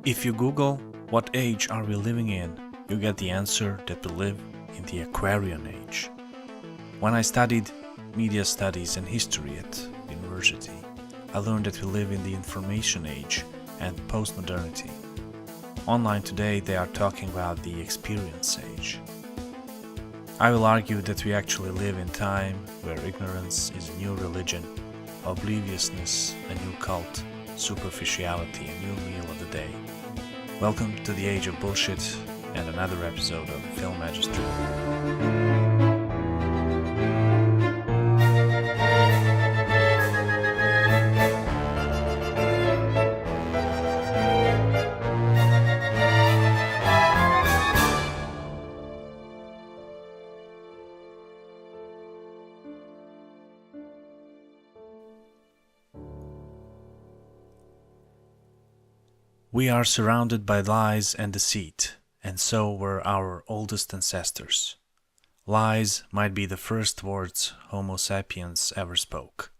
If you Google what age are we living in, you get the answer that we live in the Aquarian age. When I studied media studies and history at university, I learned that we live in the information age and post-modernity. Online today they are talking about the experience age. I will argue that we actually live in time where ignorance is a new religion, obliviousness a new cult, superficiality a new meal of the day. Welcome to the age of bullshit and another episode of Film Magistery. We are surrounded by lies and deceit, and so were our oldest ancestors. Lies might be the first words Homo sapiens ever spoke.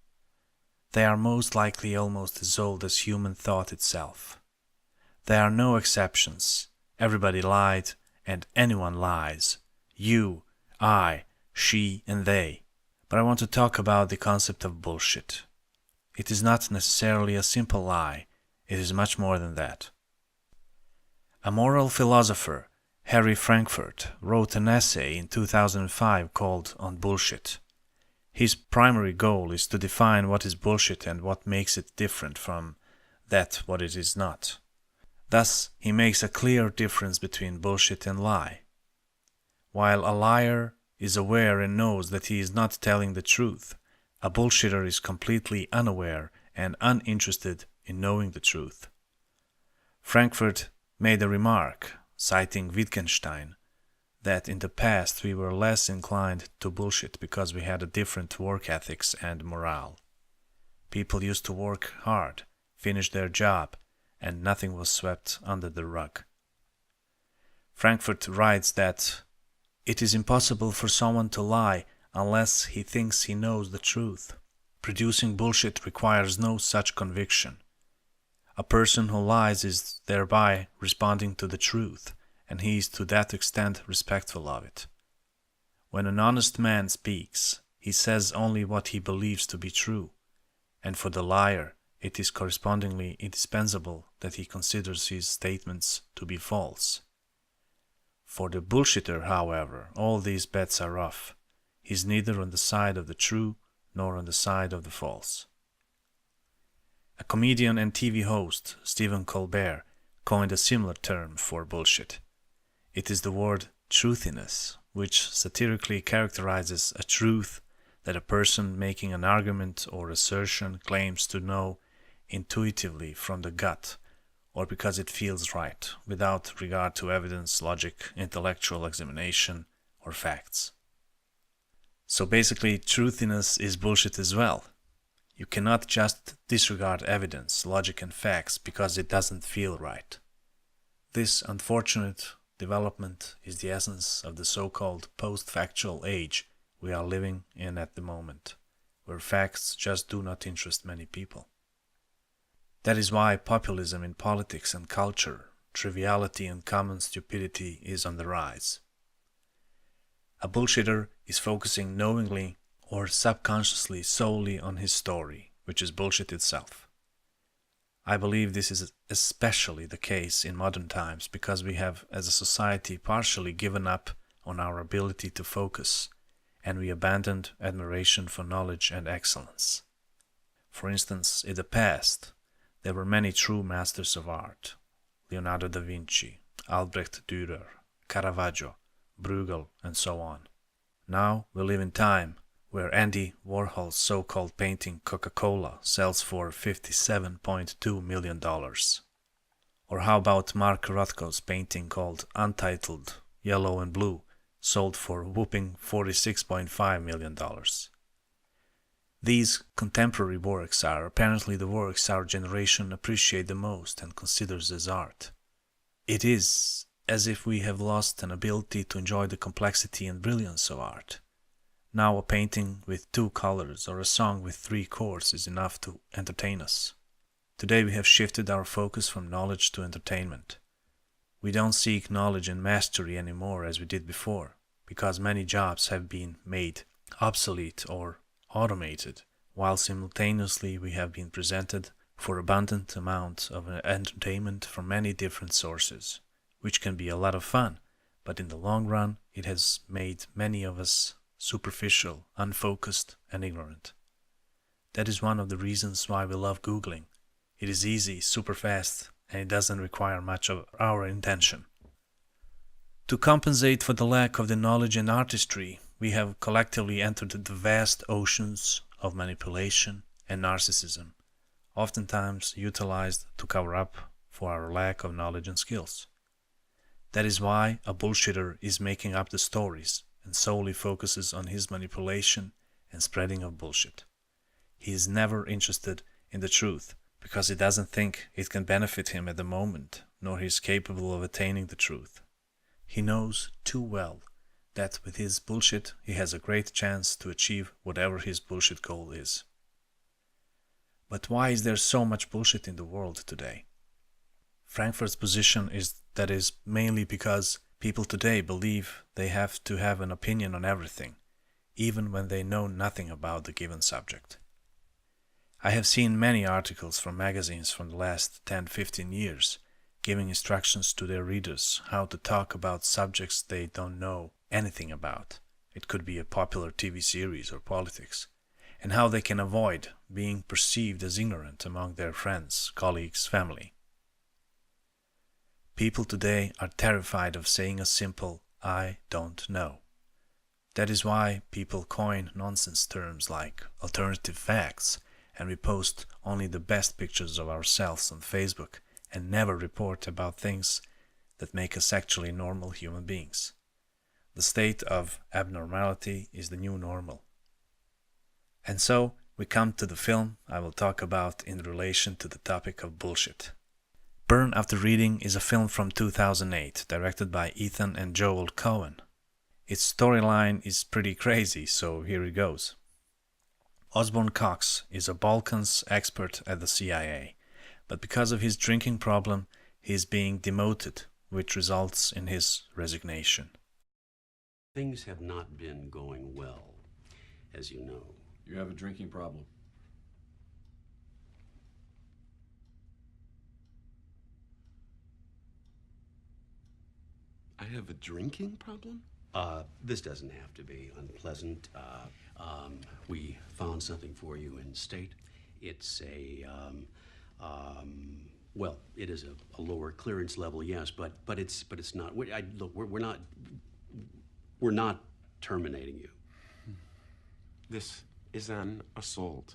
They are most likely almost as old as human thought itself. There are no exceptions. Everybody lied, and anyone lies. You, I, she, and they. But I want to talk about the concept of bullshit. It is not necessarily a simple lie. It is much more than that. A moral philosopher, Frankfurt, wrote an essay in 2005 called On Bullshit. His primary goal is to define what is bullshit and what makes it different from that what it is not. Thus, he makes a clear difference between bullshit and lie. While a liar is aware and knows that he is not telling the truth, a bullshitter is completely unaware and uninterested in knowing the truth. Frankfurt made a remark, citing Wittgenstein, that in the past we were less inclined to bullshit because we had a different work ethics and morale. People used to work hard, finish their job, and nothing was swept under the rug. Frankfurt writes that it is impossible for someone to lie unless he thinks he knows the truth. Producing bullshit requires no such conviction. A person who lies is thereby responding to the truth, and he is to that extent respectful of it. When an honest man speaks, he says only what he believes to be true, and for the liar it is correspondingly indispensable that he considers his statements to be false. For the bullshitter, however, all these bets are off. He is neither on the side of the true nor on the side of the false. A comedian and TV host, Stephen Colbert, coined a similar term for bullshit. It is the word truthiness, which satirically characterizes a truth that a person making an argument or assertion claims to know intuitively from the gut, or because it feels right, without regard to evidence, logic, intellectual examination, or facts. So basically, truthiness is bullshit as well. You cannot just disregard evidence, logic and facts because it doesn't feel right. This unfortunate development is the essence of the so-called post-factual age we are living in at the moment, where facts just do not interest many people. That is why populism in politics and culture, triviality and common stupidity is on the rise. A bullshitter is focusing knowingly or subconsciously solely on his story, which is bullshit itself. I believe this is especially the case in modern times because we have as a society partially given up on our ability to focus, and we abandoned admiration for knowledge and excellence. For instance, in the past, there were many true masters of art: Leonardo da Vinci, Albrecht Dürer, Caravaggio, Bruegel, and so on. Now we live in time where Andy Warhol's so-called painting Coca-Cola sells for $57.2 million. Or how about Mark Rothko's painting called Untitled, Yellow and Blue, sold for a whopping $46.5 million. These contemporary works are apparently the works our generation appreciates the most and considers as art. It is as if we have lost an ability to enjoy the complexity and brilliance of art. Now a painting with 2 colors or a song with 3 chords is enough to entertain us. Today we have shifted our focus from knowledge to entertainment. We don't seek knowledge and mastery anymore as we did before, because many jobs have been made obsolete or automated, while simultaneously we have been presented for abundant amounts of entertainment from many different sources, which can be a lot of fun, but in the long run it has made many of us superficial, unfocused, and ignorant. That is one of the reasons why we love Googling. It is easy, super fast, and it doesn't require much of our intention. To compensate for the lack of the knowledge and artistry, we have collectively entered the vast oceans of manipulation and narcissism, oftentimes utilized to cover up for our lack of knowledge and skills. That is why a bullshitter is making up the stories and solely focuses on his manipulation and spreading of bullshit. He is never interested in the truth because he doesn't think it can benefit him at the moment, nor he is capable of attaining the truth. He knows too well that with his bullshit he has a great chance to achieve whatever his bullshit goal is. But why is there so much bullshit in the world today? Frankfurt's position is that is mainly because people today believe they have to have an opinion on everything, even when they know nothing about the given subject. I have seen many articles from magazines from the last 10-15 years giving instructions to their readers how to talk about subjects they don't know anything about. It could be a popular TV series or politics, and how they can avoid being perceived as ignorant among their friends, colleagues, family. People today are terrified of saying a simple "I don't know." That is why people coin nonsense terms like alternative facts, and we post only the best pictures of ourselves on Facebook and never report about things that make us actually normal human beings. The state of abnormality is the new normal. And so we come to the film I will talk about in relation to the topic of bullshit. Burn After Reading is a film from 2008, directed by Ethan and Joel Coen. Its storyline is pretty crazy, so here it goes. Osborne Cox is a Balkans expert at the CIA, but because of his drinking problem, he is being demoted, which results in his resignation. Things have not been going well, as you know. You have a drinking problem. I have a drinking problem? This doesn't have to be unpleasant. We found something for you in state. It's a, well, it is a lower clearance level, yes, but it's not. Look, we're not terminating you. This is an assault.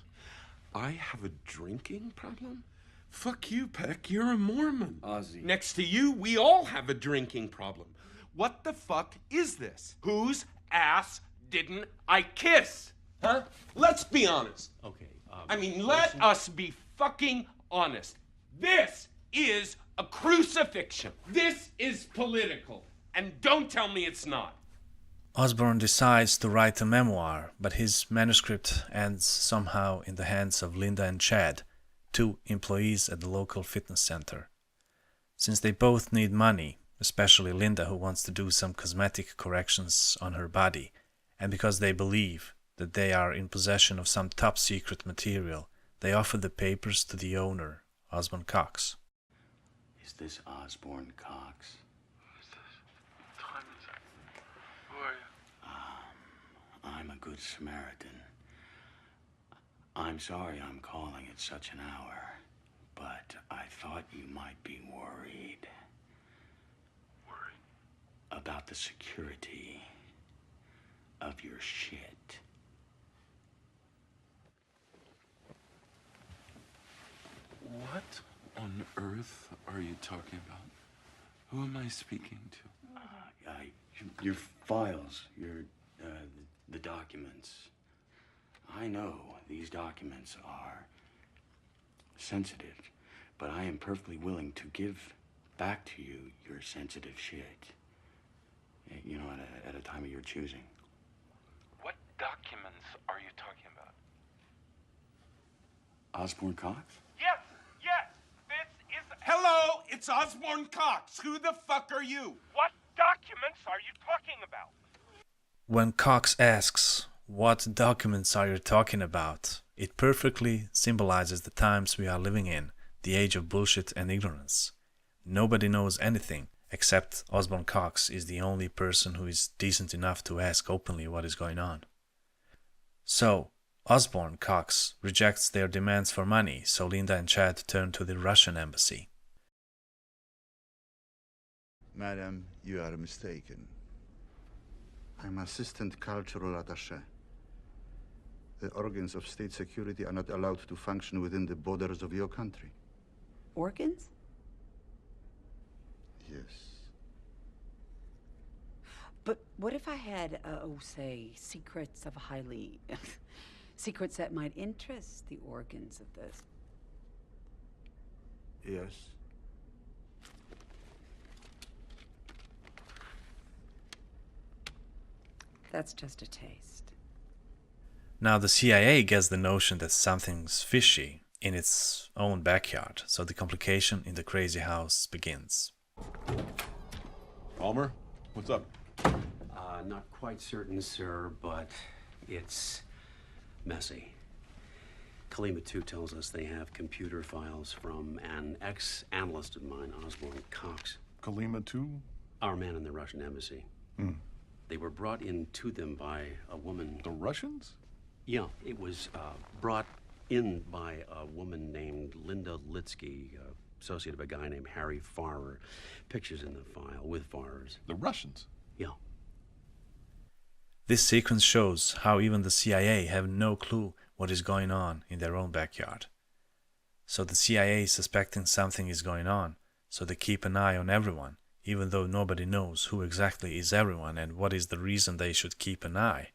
I have a drinking problem? Fuck you, Peck. You're a Mormon. Ozzy. Next to you, we all have a drinking problem. What the fuck is this? Whose ass didn't I kiss? Huh? Let's be honest. Okay. I mean, let us be fucking honest. This is a crucifixion. This is political. And don't tell me it's not. Osborne decides to write a memoir, but his manuscript ends somehow in the hands of Linda and Chad, two employees at the local fitness center. Since they both need money, especially Linda, who wants to do some cosmetic corrections on her body, and because they believe that they are in possession of some top secret material, they offer the papers to the owner, Osborne Cox. Is this Osborne Cox? Who's this? Time is it? Who are you? I'm a good Samaritan. I'm sorry I'm calling at such an hour, but I thought you might be worried. Worried? About the security of your shit. What on earth are you talking about? Who am I speaking to? Your files, the documents. I know these documents are sensitive, but I am perfectly willing to give back to you your sensitive shit. You know, at a time of your choosing. What documents are you talking about? Osborne Cox? Yes! Yes! It's Osborne Cox. Who the fuck are you? What documents are you talking about? When Cox asks, "What documents are you talking about?" it perfectly symbolizes the times we are living in, the age of bullshit and ignorance. Nobody knows anything, except Osborne Cox is the only person who is decent enough to ask openly what is going on. So, Osborne Cox rejects their demands for money, so Linda and Chad turn to the Russian embassy. Madam, you are mistaken. I'm Assistant Cultural Attaché. The organs of state security are not allowed to function within the borders of your country. Organs? Yes. But what if I had, say, secrets of highly... secrets that might interest the organs of this? Yes. That's just a taste. Now the CIA gets the notion that something's fishy in its own backyard, so the complication in the crazy house begins. Palmer, what's up? Not quite certain, sir, but it's messy. Kalima 2 tells us they have computer files from an ex-analyst of mine, Osborne Cox. Kalima 2? Our man in the Russian embassy. They were brought in to them by a woman. The Russians? Yeah, it was brought in by a woman named Linda Litsky, associate of a guy named Harry Farrer. Pictures in the file with Farrer's. The Russians? Yeah. This sequence shows how even the CIA have no clue what is going on in their own backyard. So the CIA is suspecting something is going on, so they keep an eye on everyone, even though nobody knows who exactly is everyone and what is the reason they should keep an eye.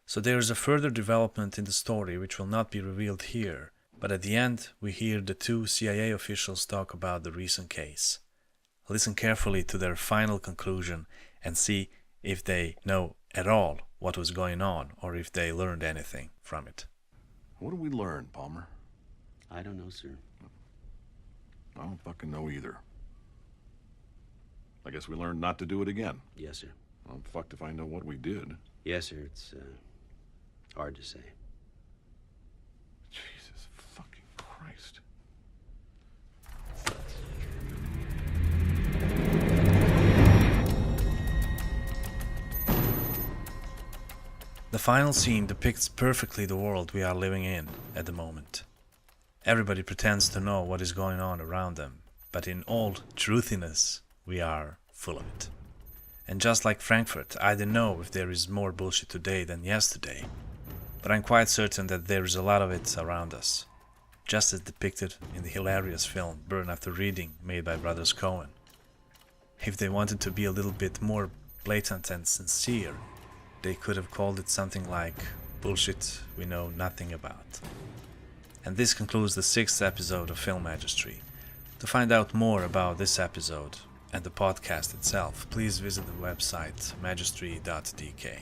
So there is a further development in the story which will not be revealed here, but at the end we hear the two CIA officials talk about the recent case. Listen carefully to their final conclusion and see if they know at all what was going on or if they learned anything from it. What did we learn, Palmer? I don't know, sir. I don't fucking know either. I guess we learned not to do it again. Yes, sir. I'm fucked if I know what we did. Yes, sir. It's hard to say. Jesus fucking Christ. The final scene depicts perfectly the world we are living in at the moment. Everybody pretends to know what is going on around them, but in all truthiness, we are full of it. And just like Frankfurt, I don't know if there is more bullshit today than yesterday, but I'm quite certain that there is a lot of it around us, just as depicted in the hilarious film Burn After Reading made by brothers Coen. If they wanted to be a little bit more blatant and sincere, they could have called it something like Bullshit We Know Nothing About. And this concludes the 6th episode of Film Magistery. To find out more about this episode and the podcast itself, please visit the website magistery.dk.